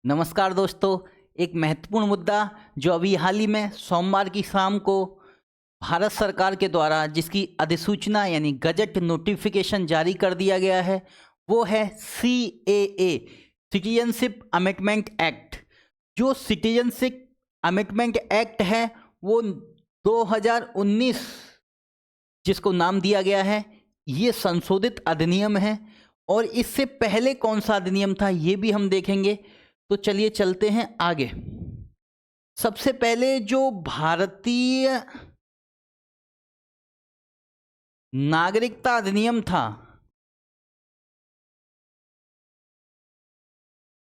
नमस्कार दोस्तों। एक महत्वपूर्ण मुद्दा जो अभी हाल ही में सोमवार की शाम को भारत सरकार के द्वारा जिसकी अधिसूचना यानी गजट नोटिफिकेशन जारी कर दिया गया है वो है CAA, सिटीजनशिप अमेंडमेंट एक्ट। जो सिटीजनशिप अमेंडमेंट एक्ट है वो 2019 जिसको नाम दिया गया है, ये संशोधित अधिनियम है। और इससे पहले कौन सा अधिनियम था ये भी हम देखेंगे। तो चलिए चलते हैं आगे। सबसे पहले जो भारतीय नागरिकता अधिनियम था,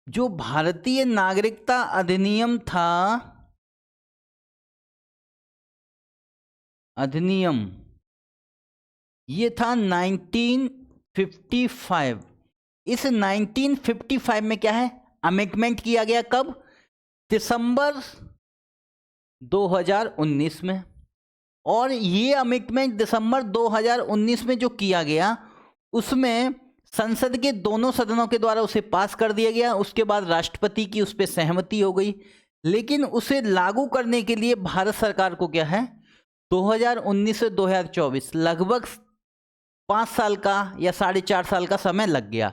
जो भारतीय नागरिकता अधिनियम था, अधिनियम ये था 1955। इस 1955 में क्या है, अमेंडमेंट किया गया कब? दिसंबर 2019 में। और ये अमेंडमेंट दिसंबर 2019 में जो किया गया उसमें संसद के दोनों सदनों के द्वारा उसे पास कर दिया गया। उसके बाद राष्ट्रपति की उस पर सहमति हो गई, लेकिन उसे लागू करने के लिए भारत सरकार को क्या है 2019 से 2024 लगभग 5 साल का या 4.5 साल का समय लग गया।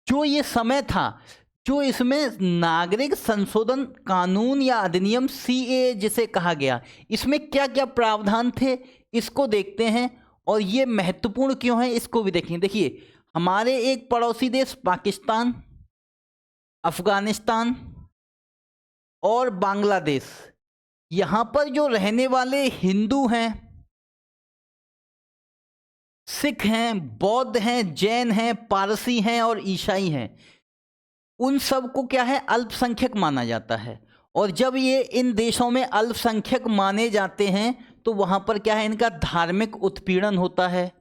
जो ये समय था, जो इसमें नागरिक संशोधन कानून या अधिनियम CAA जिसे कहा गया, इसमें क्या क्या प्रावधान थे इसको देखते हैं। और ये महत्वपूर्ण क्यों है इसको भी देखेंगे। देखिए, हमारे एक पड़ोसी देश पाकिस्तान, अफगानिस्तान और बांग्लादेश, यहाँ पर जो रहने वाले हिंदू हैं, सिख हैं, बौद्ध हैं, जैन हैं, पारसी हैं और ईसाई हैं, उन सब को क्या है अल्पसंख्यक माना जाता है। और जब ये इन देशों में अल्पसंख्यक माने जाते हैं तो वहाँ पर क्या है, इनका धार्मिक उत्पीड़न होता है,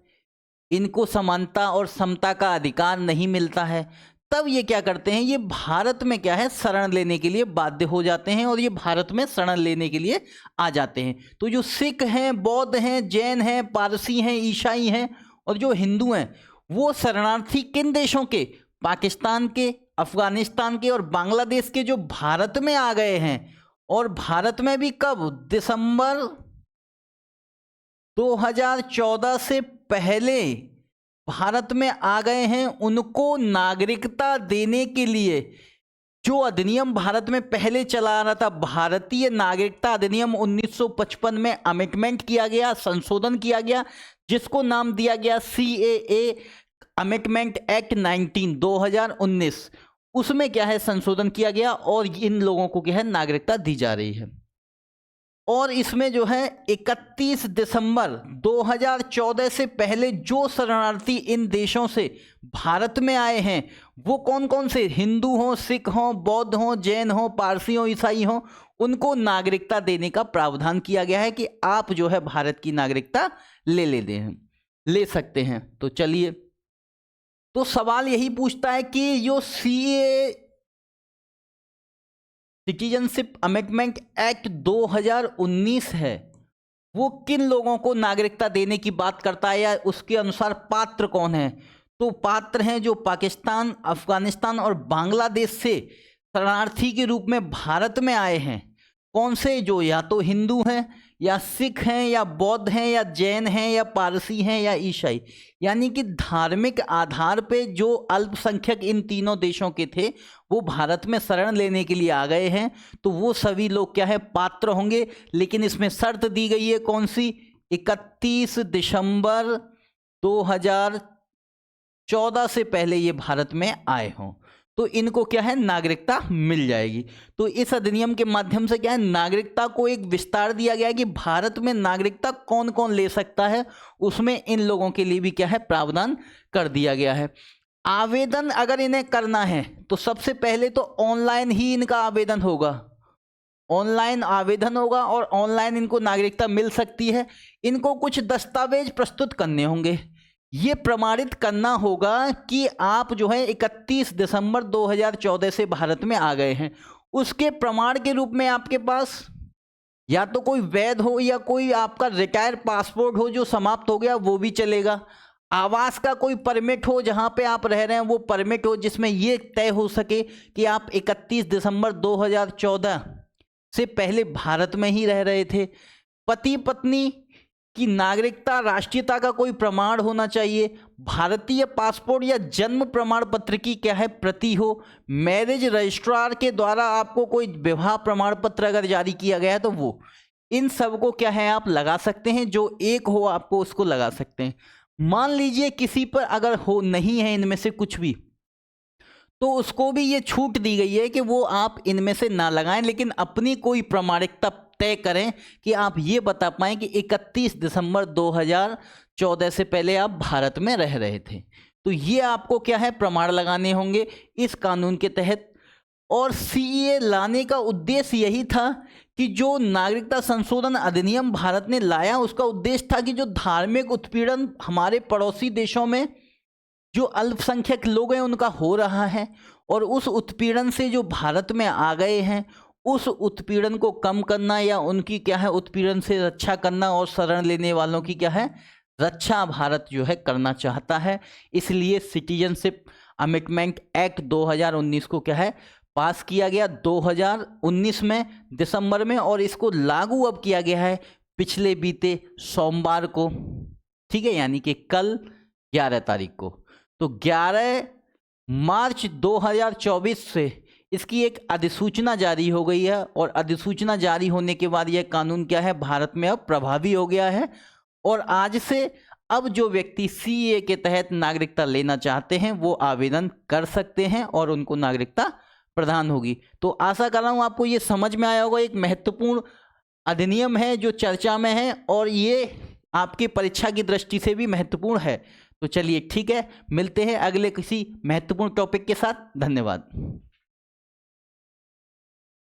इनको समानता और समता का अधिकार नहीं मिलता है। तब ये क्या करते हैं, ये भारत में क्या है शरण लेने के लिए बाध्य हो जाते हैं और ये भारत में शरण लेने के लिए आ जाते हैं। तो जो सिख हैं, बौद्ध हैं, जैन हैं, पारसी हैं, ईसाई हैं और जो हिंदू हैं, वो शरणार्थी किन देशों के? पाकिस्तान के, अफगानिस्तान के और बांग्लादेश के, जो भारत में आ गए हैं। और भारत में भी कब? दिसंबर 2014 से पहले भारत में आ गए हैं। उनको नागरिकता देने के लिए जो अधिनियम भारत में पहले चला आ रहा था, भारतीय नागरिकता अधिनियम 1955 में अमेंडमेंट किया गया, संशोधन किया गया, जिसको नाम दिया गया CAA अमेंडमेंट एक्ट 2019। उसमें क्या है संशोधन किया गया और इन लोगों को क्या है नागरिकता दी जा रही है। और इसमें जो है 31 दिसंबर 2014 से पहले जो शरणार्थी इन देशों से भारत में आए हैं, वो कौन कौन से? हिंदू हों, सिख हों, बौद्ध हों, जैन हों, पारसी हों, ईसाई हों, उनको नागरिकता देने का प्रावधान किया गया है कि आप जो है भारत की नागरिकता ले सकते हैं। तो चलिए, तो सवाल यही पूछता है कि जो CAA सिटीजनशिप अमेंडमेंट एक्ट 2019 है वो किन लोगों को नागरिकता देने की बात करता है, या उसके अनुसार पात्र कौन है? तो पात्र हैं जो पाकिस्तान, अफगानिस्तान और बांग्लादेश से शरणार्थी के रूप में भारत में आए हैं। कौन से? जो या तो हिंदू हैं, या सिख हैं, या बौद्ध हैं, या जैन हैं, या पारसी हैं, या ईसाई। यानी कि धार्मिक आधार पे जो अल्पसंख्यक इन तीनों देशों के थे वो भारत में शरण लेने के लिए आ गए हैं। तो वो सभी लोग क्या है पात्र होंगे। लेकिन इसमें शर्त दी गई है कौन सी? 31 दिसंबर 2014 से पहले ये भारत में आए हों तो इनको क्या है नागरिकता मिल जाएगी। तो इस अधिनियम के माध्यम से क्या है नागरिकता को एक विस्तार दिया गया है कि भारत में नागरिकता कौन कौन ले सकता है, उसमें इन लोगों के लिए भी क्या है प्रावधान कर दिया गया है। आवेदन अगर इन्हें करना है तो सबसे पहले तो ऑनलाइन ही इनका आवेदन होगा, ऑनलाइन आवेदन होगा और ऑनलाइन इनको नागरिकता मिल सकती है। इनको कुछ दस्तावेज प्रस्तुत करने होंगे, ये प्रमाणित करना होगा कि आप जो है 31 दिसंबर 2014 से भारत में आ गए हैं। उसके प्रमाण के रूप में आपके पास या तो कोई वैध हो या कोई आपका रिटायर पासपोर्ट हो जो समाप्त हो गया वो भी चलेगा। आवास का कोई परमिट हो, जहां पे आप रह रहे हैं वो परमिट हो, जिसमें ये तय हो सके कि आप 31 दिसंबर 2014 से पहले भारत में ही रह रहे थे। पति पत्नी की नागरिकता, राष्ट्रीयता का कोई प्रमाण होना चाहिए। भारतीय पासपोर्ट या जन्म प्रमाण पत्र की क्या है, प्रति हो। मैरिज रजिस्ट्रार के द्वारा आपको कोई विवाह प्रमाण पत्र अगर जारी किया गया है तो वो, इन सब को क्या है आप लगा सकते हैं। जो एक हो आपको उसको लगा सकते हैं। मान लीजिए किसी पर अगर हो नहीं है इनमें से कुछ भी, तो उसको भी ये छूट दी गई है कि वो आप इनमें से ना लगाएं, लेकिन अपनी कोई प्रामाणिकता तय करें कि आप ये बता पाएं कि 31 दिसंबर 2014 से पहले आप भारत में रह रहे थे। तो ये आपको क्या है प्रमाण लगाने होंगे इस कानून के तहत। और सीएए लाने का उद्देश्य यही था कि जो नागरिकता संशोधन अधिनियम भारत ने लाया, उसका उद्देश्य था कि जो धार्मिक उत्पीड़न हमारे पड़ोसी देशों में जो अल्पसंख्यक लोग हैं उनका हो रहा है, और उस उत्पीड़न से जो भारत में आ गए हैं, उस उत्पीड़न को कम करना या उनकी क्या है उत्पीड़न से रक्षा करना, और शरण लेने वालों की क्या है रक्षा भारत जो है करना चाहता है। इसलिए सिटीजनशिप अमेंडमेंट एक्ट 2019 को क्या है पास किया गया 2019 में दिसंबर में, और इसको लागू अब किया गया है पिछले बीते सोमवार को, ठीक है, यानी कि कल 11 तारीख को। तो 11 मार्च 2024 से इसकी एक अधिसूचना जारी हो गई है, और अधिसूचना जारी होने के बाद यह कानून क्या है भारत में अब प्रभावी हो गया है। और आज से अब जो व्यक्ति सीए के तहत नागरिकता लेना चाहते हैं वो आवेदन कर सकते हैं और उनको नागरिकता प्रदान होगी। तो आशा कर रहा हूँ आपको ये समझ में आया होगा। एक महत्वपूर्ण अधिनियम है जो चर्चा में है, और ये आपकी परीक्षा की दृष्टि से भी महत्वपूर्ण है। तो चलिए ठीक है, मिलते हैं अगले किसी महत्वपूर्ण टॉपिक के साथ। धन्यवाद।